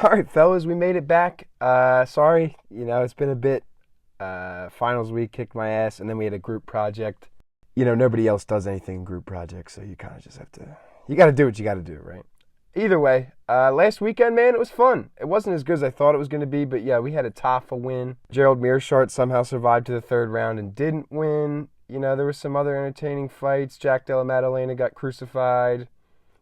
All right, fellas, we made it back. Sorry, it's been a bit. Finals week kicked my ass, and then we had a group project. Nobody else does anything in group projects, so you kind of just have to. You got to do what you got to do, right? Either way, last weekend, man, it was fun. It wasn't as good as I thought it was going to be, but yeah, we had a Tafa win. Gerald Mearshart somehow survived to the third round and didn't win. There were some other entertaining fights. Jack Della Maddalena got crucified.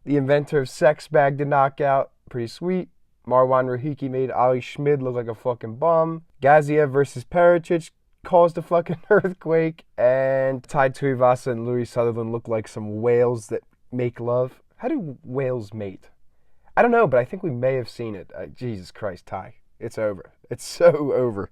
The inventor of sex bagged a knockout. Pretty sweet. Marwan Rahiki made Ali Schmid look like a fucking bum. Gaziev versus Pericic caused a fucking earthquake. And Tai Tuivasa and Louis Sutherland look like some whales that make love. How do whales mate? I don't know, but I think we may have seen it. Jesus Christ, Ty. It's over. It's so over.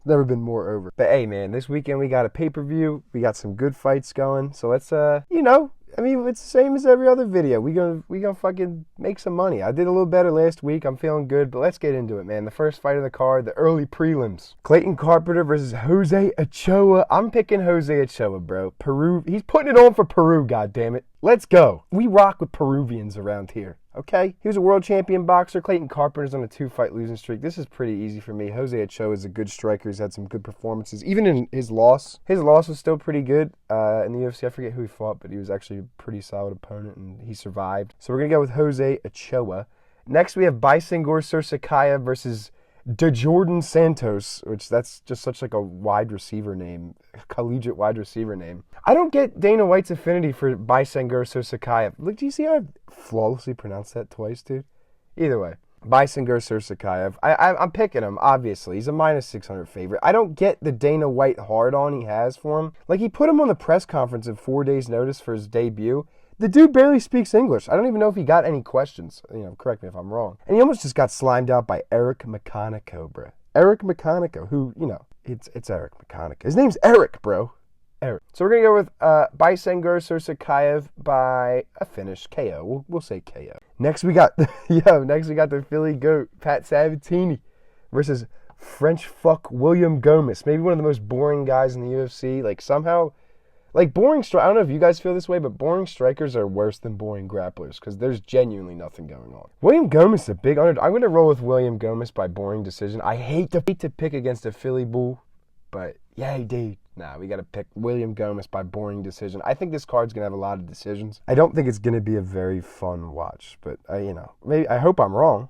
Never been more over. But hey, man, this weekend we got a pay-per-view. We got some good fights going. So let's, it's the same as every other video. We gonna fucking make some money. I did a little better last week. I'm feeling good, but let's get into it, man. The first fight of the card, the early prelims. Clayton Carpenter versus Jose Ochoa. I'm picking Jose Ochoa, bro. Peru. He's putting it on for Peru, goddammit. Let's go. We rock with Peruvians around here. Okay? He was a world champion boxer. Clayton Carpenter's on a 2-fight losing streak. This is pretty easy for me. Jose Ochoa is a good striker. He's had some good performances. Even in his loss. His loss was still pretty good in the UFC. I forget who he fought, but he was actually a pretty solid opponent, and he survived. So we're going to go with Jose Ochoa. Next, we have Bicengor Susurkaev versus Jordan Santos, which that's just such like a wide receiver name, collegiate wide receiver name. I don't get Dana White's affinity for Bicengor Susurkaev. Look, do you see how I flawlessly pronounced that twice, dude? Either way, Bicengor Susurkaev. I'm picking him, obviously. He's a -600 favorite. I don't get the Dana White hard-on he has for him. Like, he put him on the press conference at 4 days' notice for his debut. The dude barely speaks English. I don't even know if he got any questions. Correct me if I'm wrong. And he almost just got slimed out by Eric McConaughey, bro. Eric McConaughey, who, it's Eric McConaughey. His name's Eric, bro. Eric. So we're going to go with Bicengor Susurkaev by a finish, KO. We'll say KO. Next we got the Philly GOAT, Pat Sabatini, versus French fuck William Gomis. Maybe one of the most boring guys in the UFC. I don't know if you guys feel this way, but boring strikers are worse than boring grapplers because there's genuinely nothing going on. William Gomis is a big underdog. I'm going to roll with William Gomis by boring decision. I hate to pick against a Philly bull, but yay, dude. Nah, we got to pick William Gomis by boring decision. I think this card's going to have a lot of decisions. I don't think it's going to be a very fun watch, but, maybe I hope I'm wrong,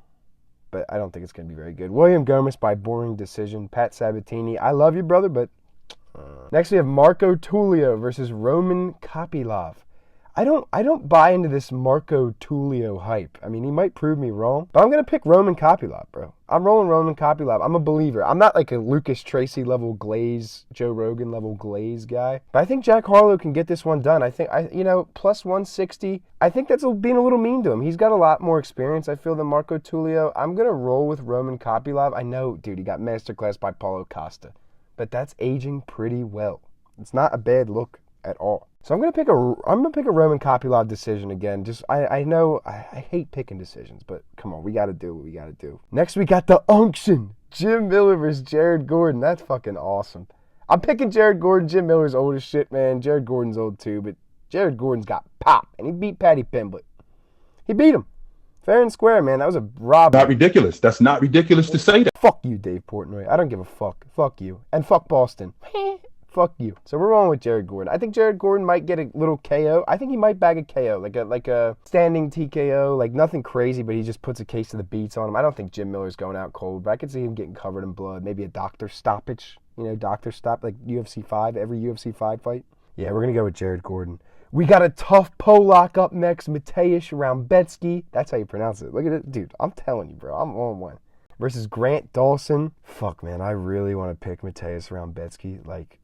but I don't think it's going to be very good. William Gomis by boring decision. Pat Sabatini, I love you, brother, but... Next we have Marco Tulio versus Roman Kopylov. I don't buy into this Marco Tulio hype. I mean, he might prove me wrong, but I'm going to pick Roman Kopylov, bro. I'm rolling Roman Kopylov. I'm a believer. I'm not like a Lucas Tracy level glaze, Joe Rogan level glaze guy, but I think Jack Harlow can get this one done. I think, plus 160, I think that's being a little mean to him. He's got a lot more experience, I feel, than Marco Tulio. I'm going to roll with Roman Kopylov. I know, dude, he got masterclass by Paulo Costa. But that's aging pretty well. It's not a bad look at all. So I'm gonna pick a Roman Kopylov decision again. I know I hate picking decisions, but come on, we gotta do what we gotta do. Next we got the unction. Jim Miller versus Jared Gordon. That's fucking awesome. I'm picking Jared Gordon. Jim Miller's old as shit, man. Jared Gordon's old too, but Jared Gordon's got pop, and he beat Paddy Pimblett. He beat him. Fair and square, man. That was a robbery. Not ridiculous. That's not ridiculous to say that. Fuck you, Dave Portnoy. I don't give a fuck. Fuck you. And fuck Boston. Fuck you. So we're rolling with Jared Gordon. I think Jared Gordon might get a little KO. I think he might bag a KO, like a standing TKO, like nothing crazy, but he just puts a case of the beats on him. I don't think Jim Miller's going out cold, but I could see him getting covered in blood. Maybe a doctor stoppage. Doctor stop, like UFC 5, every UFC 5 fight. Yeah, we're going to go with Jared Gordon. We got a tough Polak up next, Mateusz Rebecki. That's how you pronounce it. Look at it. Dude, I'm telling you, bro. I'm on one. Versus Grant Dawson. Fuck, man. I really want to pick Mateusz Rebecki. Like,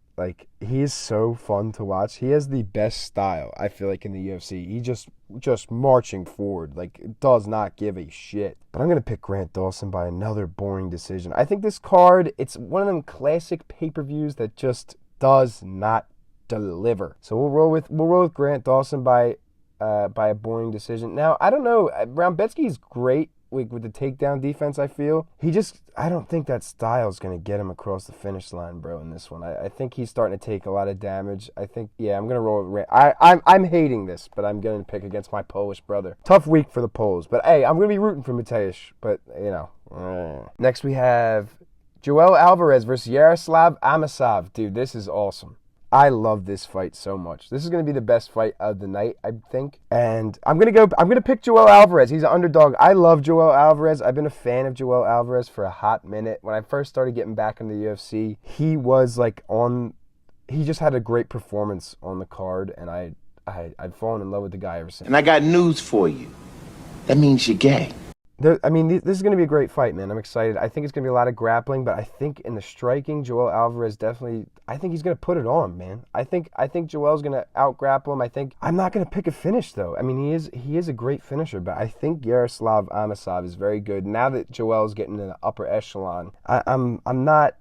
he is so fun to watch. He has the best style, I feel like, in the UFC. He just marching forward. Like, does not give a shit. But I'm going to pick Grant Dawson by another boring decision. I think this card, it's one of them classic pay-per-views that just does not deliver. So we'll roll with Grant Dawson by a boring decision. Now, I don't know. Rebecki's great. with the takedown defense, I feel. I don't think that style's going to get him across the finish line, bro, in this one. I think he's starting to take a lot of damage. I think, yeah, I'm going to roll with I'm hating this, but I'm going to pick against my Polish brother. Tough week for the Poles, but hey, I'm going to be rooting for Mateusz, but, you know. Next we have Joel Alvarez versus Yaroslav Amosov. Dude, this is awesome. I love this fight so much. This is going to be the best fight of the night, I think. And I'm going to pick Joel Alvarez. He's an underdog. I love Joel Alvarez. I've been a fan of Joel Alvarez for a hot minute. When I first started getting back into the UFC, he was like he just had a great performance on the card, and I've fallen in love with the guy ever since. And I got news for you. That means you're gay. This is going to be a great fight, man. I'm excited. I think it's going to be a lot of grappling, but I think in the striking, Joel Alvarez definitely, I think he's going to put it on, man. I think Joel's going to out-grapple him. I'm not going to pick a finish, though. I mean, he is a great finisher, but I think Yaroslav Amosov is very good. Now that Joel's getting in the upper echelon, I'm not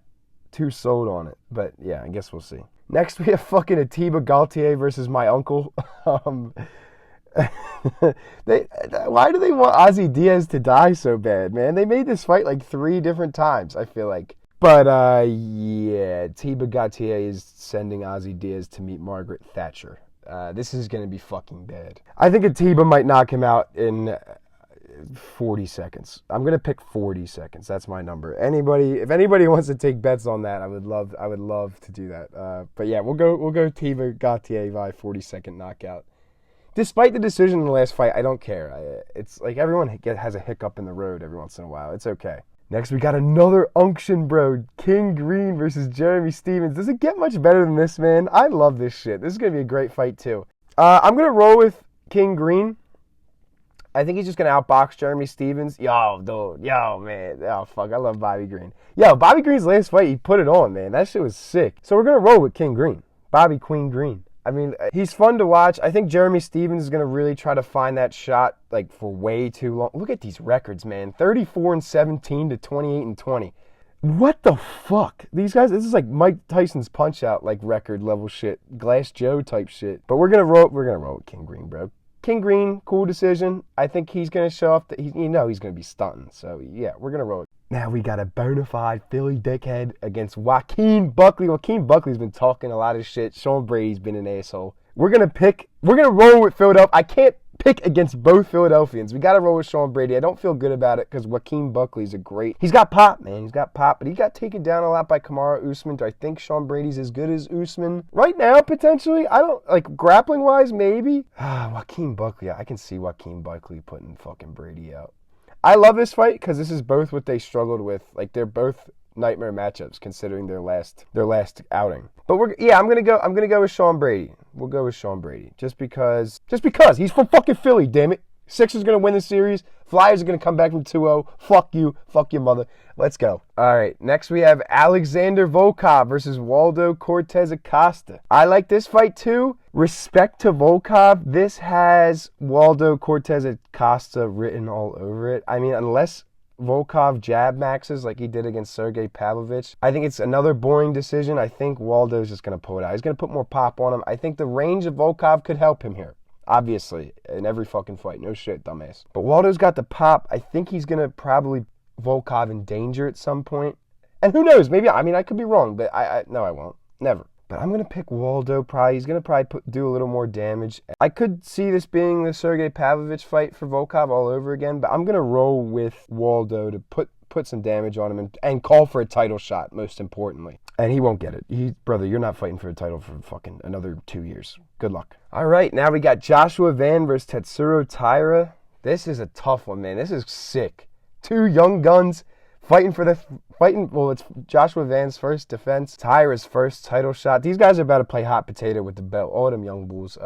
too sold on it, but yeah, I guess we'll see. Next, we have fucking Atiba Gautier versus my uncle. Why do they want Ozzy Diaz to die so bad, man? They made this fight like 3 different times, I feel like. But, yeah, Atiba Gautier is sending Ozzy Diaz to meet Margaret Thatcher. This is going to be fucking bad. I think Atiba might knock him out in 40 seconds. I'm going to pick 40 seconds. That's my number. If anybody wants to take bets on that, I would love to do that. But yeah, we'll go Atiba Gautier by 40-second knockout. Despite the decision in the last fight, I don't care. It's like everyone has a hiccup in the road every once in a while. It's okay. Next, we got another unction, bro. King Green versus Jeremy Stephens. Does it get much better than this, man? I love this shit. This is going to be a great fight, too. I'm going to roll with King Green. I think he's just going to outbox Jeremy Stephens. Yo, dude. Yo, man. Oh, fuck. I love Bobby Green. Yo, Bobby Green's last fight, he put it on, man. That shit was sick. So we're going to roll with King Green. Bobby Queen Green. I mean, he's fun to watch. I think Jeremy Stephens is going to really try to find that shot like for way too long. Look at these records, man. 34-17 to 28-20. What the fuck? These guys, this is like Mike Tyson's Punch-Out like record level shit. Glass Joe type shit. But we're going to roll with King Green, bro. King Green, cool decision. I think he's going to show off that he's going to be stunting. So, yeah, we're going to roll it. Now we got a bona fide Philly dickhead against Joaquin Buckley. Joaquin Buckley's been talking a lot of shit. Sean Brady's been an asshole. We're going to roll with Philadelphia. I can't pick against both Philadelphians. We got to roll with Sean Brady. I don't feel good about it because Joaquin Buckley's he's got pop, man. He's got pop, but he got taken down a lot by Kamaru Usman. Do I think Sean Brady's as good as Usman? Right now, potentially. I don't, like, grappling-wise, maybe. Joaquin Buckley. I can see Joaquin Buckley putting fucking Brady out. I love this fight because this is both what they struggled with. Like, they're both nightmare matchups considering their last outing. But I'm gonna go with Sean Brady. We'll go with Sean Brady just because he's from fucking Philly. Damn it, Sixers gonna win the series. Flyers are gonna come back from 2-0. Fuck you, fuck your mother. Let's go. All right, next we have Alexander Volkov versus Waldo Cortes-Acosta. I like this fight too. Respect to Volkov. This has Waldo Cortes-Acosta written all over it. I mean, unless Volkov jab maxes like he did against Sergey Pavlovich, I think it's another boring decision. I think Waldo's just going to pull it out. He's going to put more pop on him. I think the range of Volkov could help him here. Obviously, in every fucking fight. No shit, dumbass. But Waldo's got the pop. I think he's going to probably Volkov in danger at some point. And who knows? Maybe, I could be wrong, but no, I won't. Never. But I'm going to pick Waldo probably. He's going to do a little more damage. I could see this being the Sergey Pavlovich fight for Volkov all over again, but I'm going to roll with Waldo to put some damage on him and call for a title shot, most importantly. And he won't get it. Brother, you're not fighting for a title for fucking another 2 years. Good luck. All right, now we got Joshua Van versus Tatsuro Taira. This is a tough one, man. This is sick. 2 young guns fighting. Well, it's Joshua Van's first defense, Taira's first title shot. These guys are about to play hot potato with the belt. All them young bulls.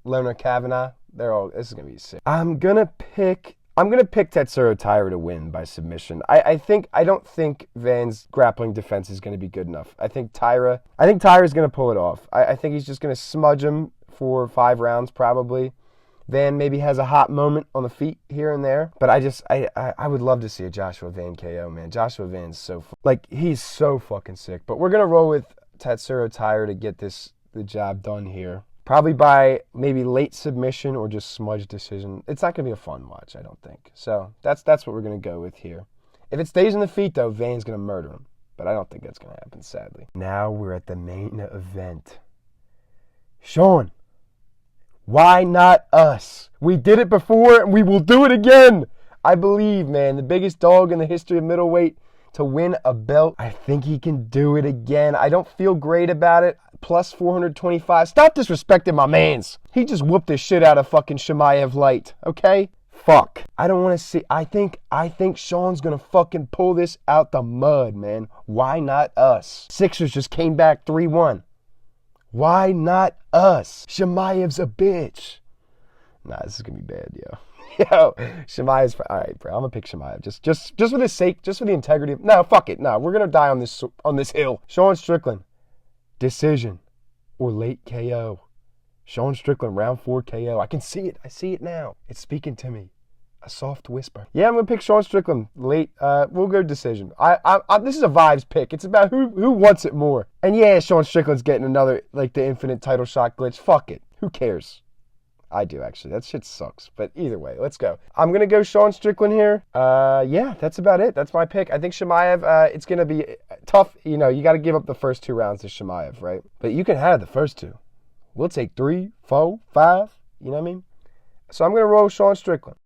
Leonard Kavanagh, this is gonna be sick. I'm gonna pick Tatsuro Taira to win by submission. I don't think Van's grappling defense is gonna be good enough. I think Taira's gonna pull it off. I think he's just gonna smudge him for 5 rounds probably. Van maybe has a hot moment on the feet here and there, but I would love to see a Joshua Van KO, man. Joshua Van's he's so fucking sick. But we're gonna roll with Tatsuro Taira to get the job done here. Probably by maybe late submission or just smudge decision. It's not going to be a fun watch, I don't think. So that's what we're going to go with here. If it stays in the feet, though, Vane's going to murder him. But I don't think that's going to happen, sadly. Now we're at the main event. Sean, why not us? We did it before, and we will do it again. I believe, man, the biggest dog in the history of middleweight to win a belt. I think he can do it again. I don't feel great about it. Plus 425. Stop disrespecting my mans. He just whooped the shit out of fucking Chimaev light, okay? Fuck. I don't want to see. I think Sean's going to fucking pull this out the mud, man. Why not us? Sixers just came back 3-1. Why not us? Chimaev's a bitch. Nah, this is going to be bad, yo. Yo, Chimaev's... All right, bro. I'm going to pick Chimaev. Just for the sake, just for the integrity of... No, fuck it. No, we're going to die on this hill. Sean Strickland. Decision or late KO. Sean Strickland, round 4 KO. I can see it. I see it now. It's speaking to me. A soft whisper. Yeah, I'm going to pick Sean Strickland late. We'll go decision. This is a vibes pick. It's about who wants it more. And yeah, Sean Strickland's getting another, like, the infinite title shot glitch. Fuck it. Who cares? I do, actually. That shit sucks. But either way, let's go. I'm going to go Sean Strickland here. Yeah, that's about it. That's my pick. I think Chimaev, it's going to be tough. You know, you got to give up the first 2 rounds to Chimaev, right? But you can have the first 2. We'll take 3, 4, 5. You know what I mean? So I'm going to roll Sean Strickland.